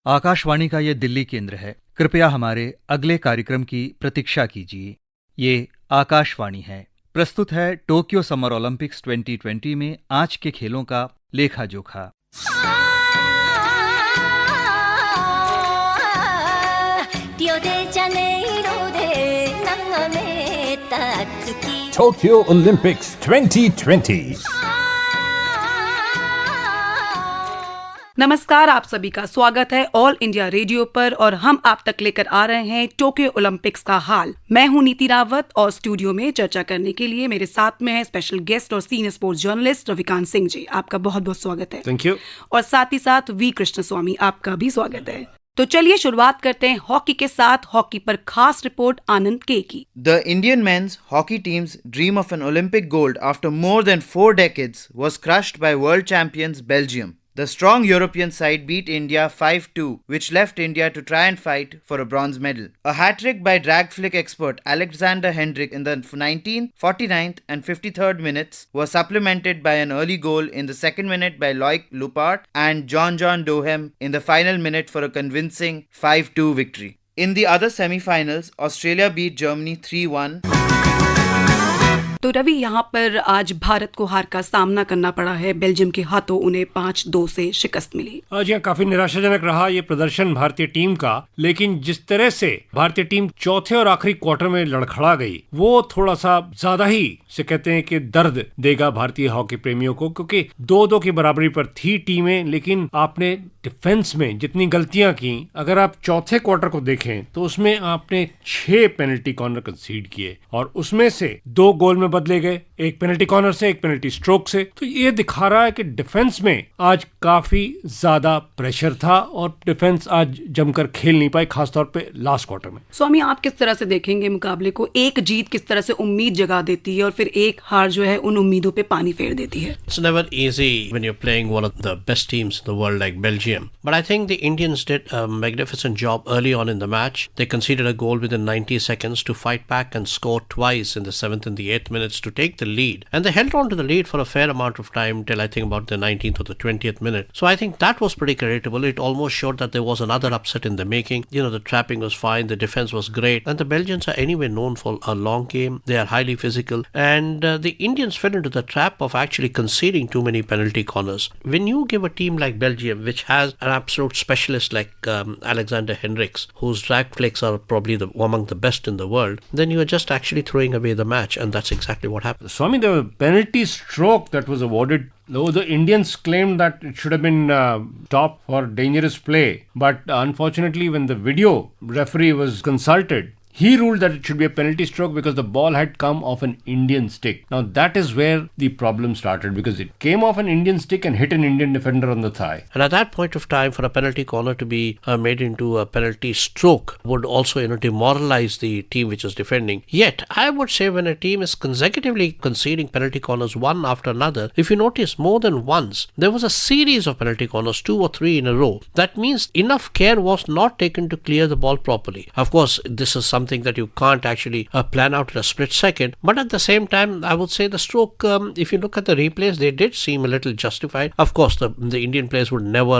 आकाशवाणी का ये दिल्ली केंद्र है। कृपया हमारे अगले कार्यक्रम की प्रतीक्षा कीजिए। ये आकाशवाणी है। प्रस्तुत है टोक्यो समर ओलंपिक्स 2020 में आज के खेलों का लेखा जोखा। Tokyo Olympics 2020। नमस्कार, आप सभी का स्वागत है ऑल इंडिया रेडियो पर और हम आप तक लेकर आ रहे हैं टोक्यो ओलंपिक्स का हाल। मैं हूं नीति रावत और स्टूडियो में चर्चा करने के लिए मेरे साथ में है स्पेशल गेस्ट और senior sports journalist Ravikant Singh ji. आपका बहुत बहुत स्वागत है। Thank you. और साथ ही साथ वी कृष्ण स्वामी, आपका भी स्वागत है। तो चलिए शुरुआत करते हैं हॉकी के साथ। हॉकी पर खास रिपोर्ट आनंद के की। The Indian men's hockey team's dream of an Olympic gold after more than 4 decades was crushed by world champions Belgium. The strong European side beat India 5-2, which left India to try and fight for a bronze medal. A hat-trick by drag flick expert Alexander Hendrick in the 19th, 49th and 53rd minutes was supplemented by an early goal in the second minute by Loic Lupart and John Dohem in the final minute for a convincing 5-2 victory. In the other semi-finals, Australia beat Germany 3-1. तो रवि, यहाँ पर आज भारत को हार का सामना करना पड़ा है। बेल्जियम के हाथों उन्हें 5-2 से शिकस्त मिली। आज यहाँ काफी निराशाजनक रहा ये प्रदर्शन भारतीय टीम का, लेकिन जिस तरह से भारतीय टीम चौथे और आखिरी क्वार्टर में लड़खड़ा गई वो थोड़ा सा ज्यादा ही से कहते हैं कि दर्द देगा भारतीय हॉकी प्रेमियों को, क्योंकि 2-2 की बराबरी पर थी टीमें, लेकिन आपने डिफेंस में जितनी गलतियां की, अगर आप चौथे क्वार्टर को देखें तो उसमें आपने 6 पेनल्टी कॉर्नर कंसीड किए और उसमें से 2 गोल में बदले गए, एक पेनल्टी कॉर्नर से, एक पेनल्टी स्ट्रोक से। तो ये दिखा रहा है कि डिफेंस में आज काफी ज्यादा प्रेशर था और डिफेंस आज जमकर खेल नहीं पाई, खासतौर पे लास्ट क्वार्टर में। स्वामी, आप किस तरह से देखेंगे मुकाबले को? एक जीत किस तरह से उम्मीद जगा देती है और फिर एक हार जो है उन उम्मीदों पे पानी फेर देती है। It's never easy when you're playing one of the best teams in the world like Belgium. But I think the Indians did a magnificent job early on in the match. They conceded a goal within 90 seconds to fight back and score twice in the 7th and the 8th minutes to take the lead. And they held on to the lead for a fair amount of time till I think about the 19th or the 20th minute. So I think that was pretty creditable. It almost showed that there was another upset in the making. You know, the trapping was fine, the defense was great. And the Belgians are anyway known for a long game. They are highly physical. And the Indians fell into the trap of actually conceding too many penalty corners. When you give a team like Belgium, which has an absolute specialist like Alexander Hendricks, whose drag flicks are probably among the best in the world, then you are just actually throwing away the match, and that's exactly what happened. Swami, the penalty stroke that was awarded, though the Indians claimed that it should have been stopped for dangerous play, but unfortunately when the video referee was consulted, he ruled that it should be a penalty stroke because the ball had come off an Indian stick. Now that is where the problem started, because it came off an Indian stick and hit an Indian defender on the thigh. And at that point of time, for a penalty corner to be made into a penalty stroke would also, demoralize the team which is defending. Yet, I would say when a team is consecutively conceding penalty corners one after another, if you notice more than once, there was a series of penalty corners, 2 or 3 in a row. That means enough care was not taken to clear the ball properly. Of course, this is something that you can't actually plan out in a split second, but at the same time I would say the stroke, if you look at the replays, they did seem a little justified. Of course the Indian players would never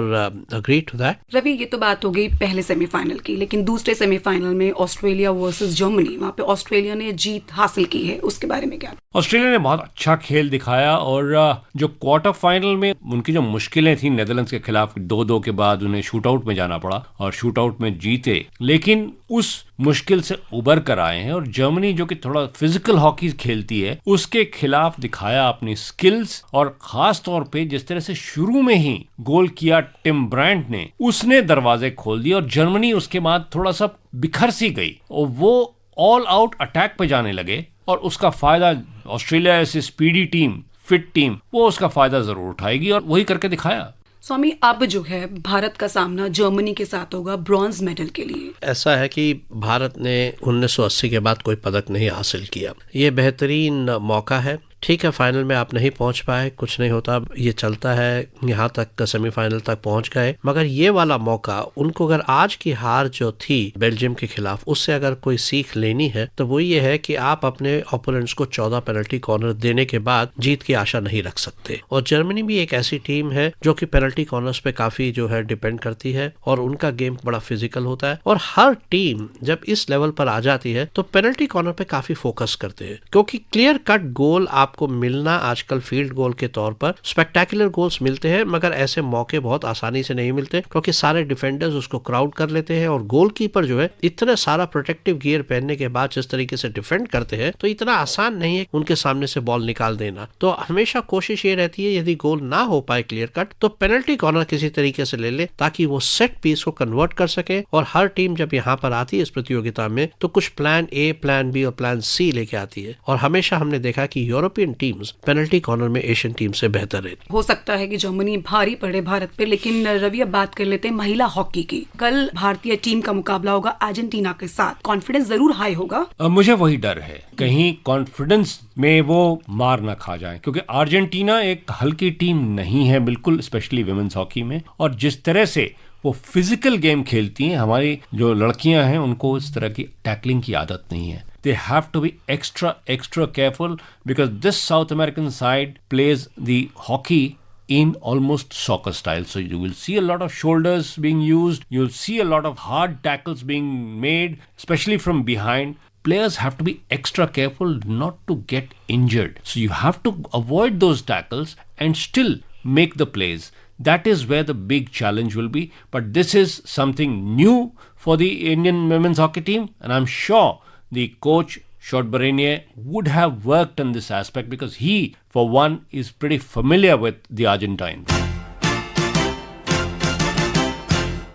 agree to that. Ravi, ये तो बात हो गई पहले semifinal की, लेकिन दूसरे semifinal में ऑस्ट्रेलिया वर्सेस जर्मनी, वहां पे ऑस्ट्रेलिया ने जीत हासिल की है, उसके बारे में क्या? ऑस्ट्रेलिया ने बहुत अच्छा खेल दिखाया और जो क्वार्टर फाइनल में उनकी जो मुश्किलें थी नेदरलैंड्स के खिलाफ 2-2 के बाद उन्हें शूटआउट में जाना पड़ा और शूटआउट में जीते, लेकिन उस मुश्किल से उबर कर आए हैं। और जर्मनी जो कि थोड़ा फिजिकल हॉकी खेलती है, उसके खिलाफ दिखाया अपनी स्किल्स, और खास तौर पे जिस तरह से शुरू में ही गोल किया टिम ब्रांट ने, उसने दरवाजे खोल दिए और जर्मनी उसके बाद थोड़ा सा बिखर सी गई और वो ऑल आउट अटैक पे जाने लगे और उसका फायदा ऑस्ट्रेलिया ऐसी स्पीडी टीम, फिट टीम, वो उसका फायदा जरूर उठाएगी और वही करके दिखाया। स्वामी, अब जो है भारत का सामना जर्मनी के साथ होगा ब्रॉन्ज मेडल के लिए। ऐसा है कि भारत ने 1980 के बाद कोई पदक नहीं हासिल किया। ये बेहतरीन मौका है ठीक है, फाइनल में आप नहीं पहुंच पाए, कुछ नहीं होता, ये चलता है, यहाँ तक सेमीफाइनल तक पहुंच गए। मगर ये वाला मौका उनको, अगर आज की हार जो थी बेल्जियम के खिलाफ, उससे अगर कोई सीख लेनी है तो वो ये है कि आप अपने ओपोनेंट्स को 14 पेनल्टी कॉर्नर देने के बाद जीत की आशा नहीं रख सकते। और जर्मनी भी एक ऐसी टीम है जो कि पेनल्टी कॉर्नर्स पे काफी जो है डिपेंड करती है और उनका गेम बड़ा फिजिकल होता है। और हर टीम जब इस लेवल पर आ जाती है तो पेनल्टी कॉर्नर पे काफी फोकस करते हैं, क्योंकि क्लियर कट गोल आपको मिलना आजकल फील्ड गोल के तौर पर स्पेक्टेकुलर गोल्स मिलते हैं, मगर ऐसे मौके बहुत आसानी से नहीं मिलते क्योंकि सारे डिफेंडर्स उसको क्राउड कर लेते हैं। और गोलकीपर जो है इतना सारा प्रोटेक्टिव गियर पहनने के बाद जिस तरीके से डिफेंड करते हैं तो इतना आसान नहीं है उनके सामने से बॉल निकाल देना। तो हमेशा कोशिश ये रहती है यदि गोल ना हो पाए क्लियर कट तो पेनल्टी कॉर्नर किसी तरीके से ले ले ताकि वो सेट पीस को कन्वर्ट कर सके। और हर टीम जब यहाँ पर आती है इस प्रतियोगिता में तो कुछ प्लान ए, प्लान बी और प्लान सी लेके आती है। और हमेशा हमने देखा कि यूरोपियन टीम्स पेनल्टी कॉर्नर में एशियन टीम से बेहतर है। हो सकता है कि जर्मनी भारी पड़े भारत पे, लेकिन रवि अब बात कर लेते हैं महिला हॉकी की। कल भारतीय टीम का मुकाबला होगा अर्जेंटीना के साथ। कॉन्फिडेंस जरूर हाई होगा। मुझे वही डर है कहीं कॉन्फिडेंस में वो मार ना खा जाए, क्योंकि अर्जेंटीना एक हल्की टीम नहीं है बिल्कुल, स्पेशली विमेंस हॉकी में। और जिस तरह से वो फिजिकल गेम खेलती हैं, हमारी जो लड़कियां हैं उनको इस तरह की टैकलिंग की आदत नहीं है। They have to be extra careful because this South American side plays the hockey in almost soccer style. So you will see a lot of shoulders being used. You'll see a lot of hard tackles being made, especially from behind. Players have to be extra careful not to get injured. So you have to avoid those tackles and still make the plays. That is where the big challenge will be. But this is something new for the Indian women's hockey team, and I'm sure the coach Short Barenier would have worked on this aspect because he, for one, is pretty familiar with the Argentines.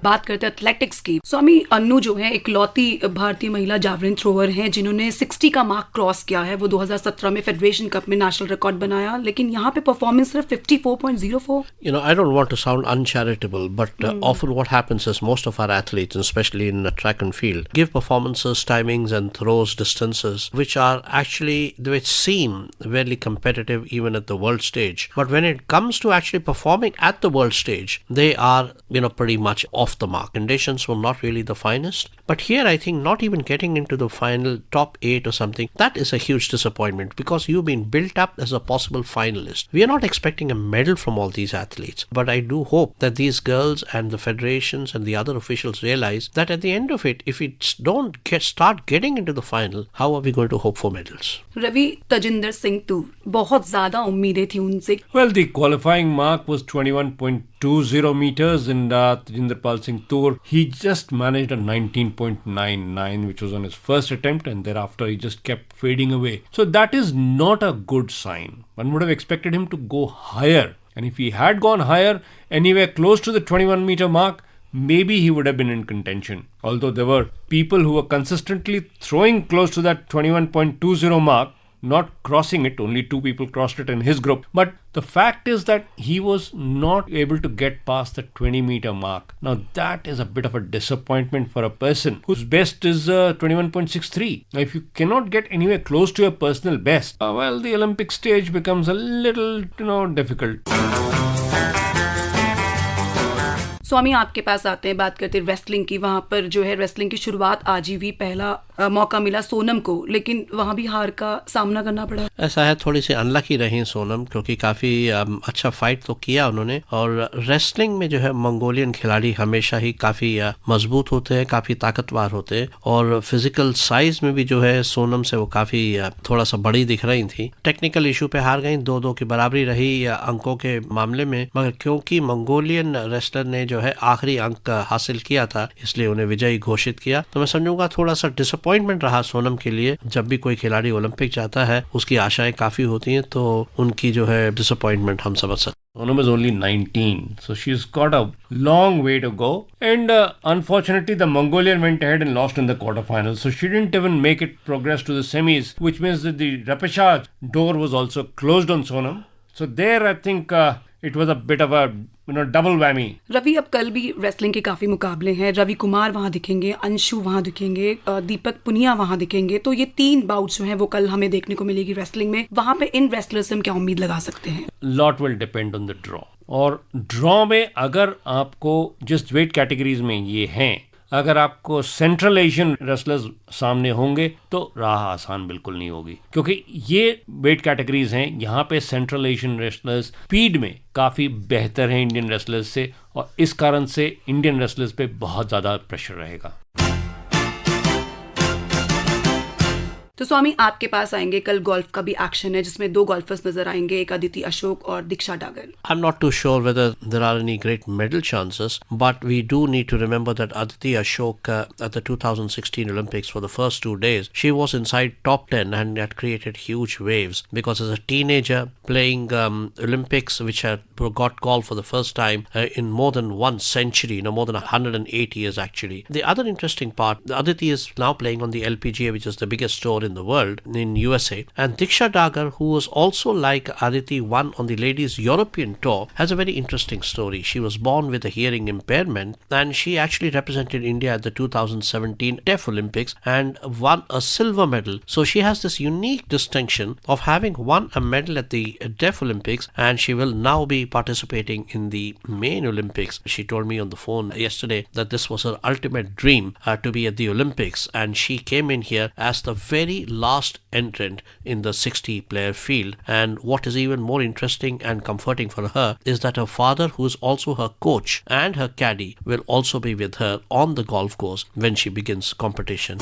बात करते हैं athletics की। स्वामी अन्नू जो है इकलौती भारतीय महिला javelin thrower हैं जिन्होंने 60 का मार्क क्रॉस किया है। वो 2017 में फेडरेशन कप में नेशनल रिकॉर्ड बनाया, लेकिन यहाँ पे परफॉर्मेंस सिर्फ 54.04। You know, I don't want to sound uncharitable, but often what happens is most of our athletes, especially in track and field, give performances, timings and throws distances which are actually, which seem very competitive even at the world stage. But when it comes to actually performing at the world stage, they are, pretty much off the mark. Conditions were not really the finest. But here I think not even getting into the final top 8 or something, that is a huge disappointment because you've been built up as a possible finalist. We are not expecting a medal from all these athletes. But I do hope that these girls and the federations and the other officials realize that at the end of it, if we don't start getting into the final, how are we going to hope for medals? Ravi, Tajinder Singh तूर, बहुत ज्यादा उम्मीदें थी उनसे। Well, the qualifying mark was 21.20 meters and Tajinder Pal Singh Toor, he just managed a 19.99, which was on his first attempt, and thereafter he just kept fading away. So that is not a good sign. One would have expected him to go higher, and if he had gone higher, anywhere close to the 21-meter mark, maybe he would have been in contention. Although there were people who were consistently throwing close to that 21.20 mark, not crossing it. Only 2 people crossed it in his group. But the fact is that he was not able to get past the 20-meter mark. Now that is a bit of a disappointment for a person whose best is 21.63. Now if you cannot get anywhere close to your personal best, well, the Olympic stage becomes a little, difficult. स्वामी, आपके पास आते हैं, बात करते हैं wrestling की। वहां पर जो है रेसलिंग की शुरुआत आज ही हुई, पहला मौका मिला सोनम को, लेकिन वहां भी हार का सामना करना पड़ा। ऐसा है, थोड़ी सी अनलकी रही सोनम, क्योंकि काफी अच्छा फाइट तो किया उन्होंने। और रेसलिंग में जो है मंगोलियन खिलाड़ी हमेशा ही काफी मजबूत होते हैं, काफी ताकतवर होते हैं, और फिजिकल साइज में भी जो है सोनम से वो काफी थोड़ा सा बड़ी दिख रही थी। टेक्निकल इशू पे हार गई, 2-2 की बराबरी रही अंकों के मामले में, मगर क्योंकि मंगोलियन रेसलर ने जो है आखिरी अंक हासिल किया था इसलिए उन्हें विजयी घोषित किया। तो मैं समझूंगा थोड़ा सा डिसअपॉइंटमेंट रहा सोनम के लिए। जब भी कोई खिलाड़ी ओलंपिक जाता है उसकी आशाएं काफी होती हैं, तो उनकी जो है डिसअपॉइंटमेंट हम समझ सकते हैं। Sonam is only 19, so she's got a long way to go. And unfortunately, the Mongolian went ahead and lost in the quarterfinals, so she didn't even make it progress to the semis, which means that the repechage door was also closed on Sonam. So there, I think it was a bit of a double whammy. Ravi, अब कल भी wrestling के काफी मुकाबले हैं। रवि कुमार वहां दिखेंगे, अंशु वहां दिखेंगे, दीपक पुनिया वहां दिखेंगे। तो ये 3 बाउट्स जो हैं वो कल हमें देखने को मिलेगी रेसलिंग में। वहां पे इन रेसलर्स से हम क्या उम्मीद लगा सकते हैं? Lot will depend on the draw, और ड्रॉ में अगर आपको जिस वेट कैटेगरीज में ये हैं, अगर आपको सेंट्रल एशियन रेसलर्स सामने होंगे तो राह आसान बिल्कुल नहीं होगी, क्योंकि ये वेट कैटेगरीज हैं, यहाँ पे सेंट्रल एशियन रेसलर्स स्पीड में काफ़ी बेहतर हैं इंडियन रेसलर्स से, और इस कारण से इंडियन रेसलर्स पे बहुत ज़्यादा प्रेशर रहेगा। तो स्वामी, आपके पास आएंगे, कल गोल्फ का भी एक्शन है जिसमें 2 गोल्फर्स नजर आएंगे, एक अदिति अशोक और दीक्षा Dagar. I'm not too sure whether there are any great medal chances, but we do need to remember that Aditi Ashok at the 2016 Olympics for the first 2 days, she was inside top 10 and had created huge waves because as a teenager playing Olympics, which had got called for the first time in more than 1 century, more than 108 years actually. The other interesting part, Aditi is now playing on the LPGA, which is the biggest tour in the world in USA, and Diksha Dagar, who was also like Aditi won on the ladies European tour, has a very interesting story. She was born with a hearing impairment and she actually represented India at the 2017 Deaf Olympics and won a silver medal. So she has this unique distinction of having won a medal at the Deaf Olympics, and she will now be participating in the main Olympics. She told me on the phone yesterday that this was her ultimate dream to be at the Olympics, and she came in here as the very last entrant in the 60-player field. And what is even more interesting and comforting for her is that her father, who is also her coach and her caddy, will also be with her on the golf course when she begins competition.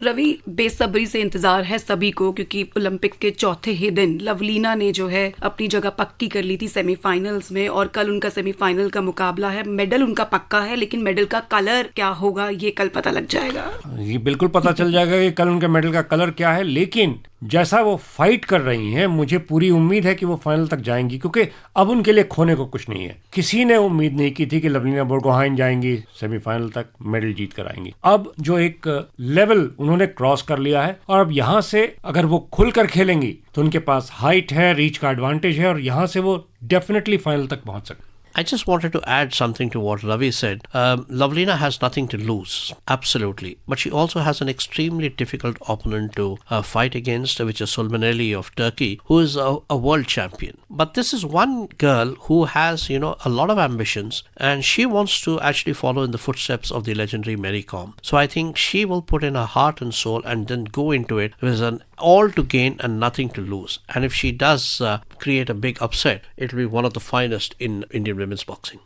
Ravi, बेसब्री से इंतजार है सभी को, क्योंकि Olympics के चौथे ही दिन लवलीना ने जो है अपनी जगह पक्की कर ली थी सेमीफाइनल्स में, और कल उनका सेमीफाइनल का मुकाबला है। मेडल उनका पक्का है, लेकिन मेडल का कलर क्या होगा ये कल पता लग जाएगा। ये बिल्कुल पता चल जाएगा कि कल उनके मेडल का कलर क्या है, लेकिन जैसा वो फाइट कर रही हैं, मुझे पूरी उम्मीद है कि वो फाइनल तक जाएंगी, क्योंकि अब उनके लिए खोने को कुछ नहीं है। किसी ने उम्मीद नहीं की थी कि लवलीना बोरगोहाइन जाएंगी सेमीफाइनल तक, मेडल जीत कर आएंगी। अब जो एक लेवल उन्होंने क्रॉस कर लिया है, और अब यहाँ से अगर वो खुलकर खेलेंगी तो उनके पास हाइट है, रीच का एडवांटेज है, और यहाँ से वो डेफिनेटली फाइनल तक पहुंच सकते। I just wanted to add something to what Ravi said. Lavlina has nothing to lose, absolutely. But she also has an extremely difficult opponent to fight against, which is Sulmaneli of Turkey, who is a world champion. But this is one girl who has, a lot of ambitions, and she wants to actually follow in the footsteps of the legendary Mary Kom. So I think she will put in her heart and soul and then go into it with an all to gain and nothing to lose. And if she does create a big upset, it will be one of the finest in Indian women's boxing.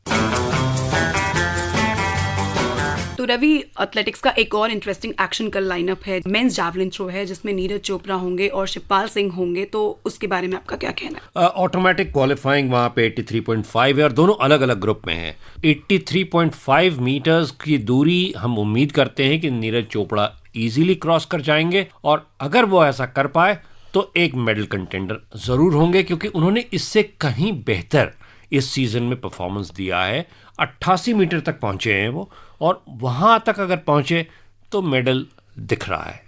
तो Ravi, athletics का एक और interesting action कल lineup है। Mains javelin throw है जिसमें नीरज चोपड़ा होंगे और शिवपाल सिंह होंगे, तो उसके बारे में आपका क्या कहना है? ऑटोमेटिक क्वालिफाइंग वहाँ पे 83.5 है, और दोनों अलग अलग ग्रुप में हैं। 83.5 मीटर्स की दूरी हम उम्मीद करते हैं कि नीरज चोपड़ा इजीली क्रॉस कर जाएंगे, और अगर वो ऐसा कर पाए तो एक मेडल कंटेंडर जरूर होंगे, क्योंकि उन्होंने इससे कहीं बेहतर इस सीजन में परफॉर्मेंस दिया है। 88 मीटर तक पहुंचे हैं वो, और वहां तक अगर पहुंचे तो मेडल दिख रहा है।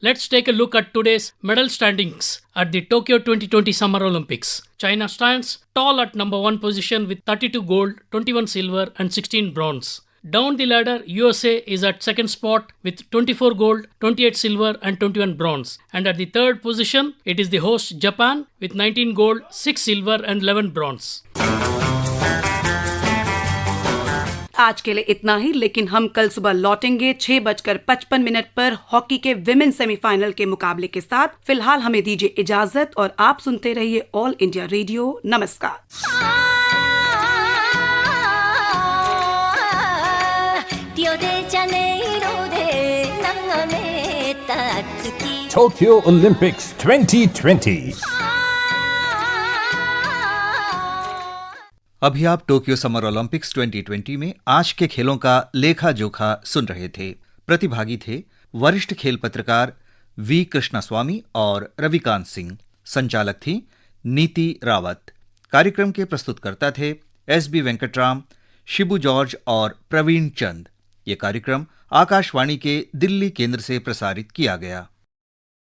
Let's take a look at today's medal standings at the Tokyo 2020 Summer Olympics. China stands tall at number 1 position with 32 gold, 21 silver and 16 bronze. Down the ladder, USA is at second spot with 24 gold, 28 silver and 21 bronze. And at the third position, it is the host Japan with 19 gold, 6 silver and 11 bronze. आज के लिए इतना ही, लेकिन हम कल सुबह लौटेंगे 6:55 पर हॉकी के विमेन सेमीफाइनल के मुकाबले के साथ। फिलहाल हमें दीजिए इजाजत और आप सुनते रहिए ऑल इंडिया रेडियो। नमस्कार। Tokyo Olympics 2020. अभी आप टोक्यो समर ओलंपिक्स 2020 में आज के खेलों का लेखा जोखा सुन रहे थे। प्रतिभागी थे वरिष्ठ खेल पत्रकार वी कृष्णास्वामी और रविकांत सिंह। संचालक थी नीति रावत। कार्यक्रम के प्रस्तुतकर्ता थे एस.बी. वेंकटराम, शिबू जॉर्ज और प्रवीण चंद। ये कार्यक्रम आकाशवाणी के दिल्ली केंद्र से प्रसारित किया गया।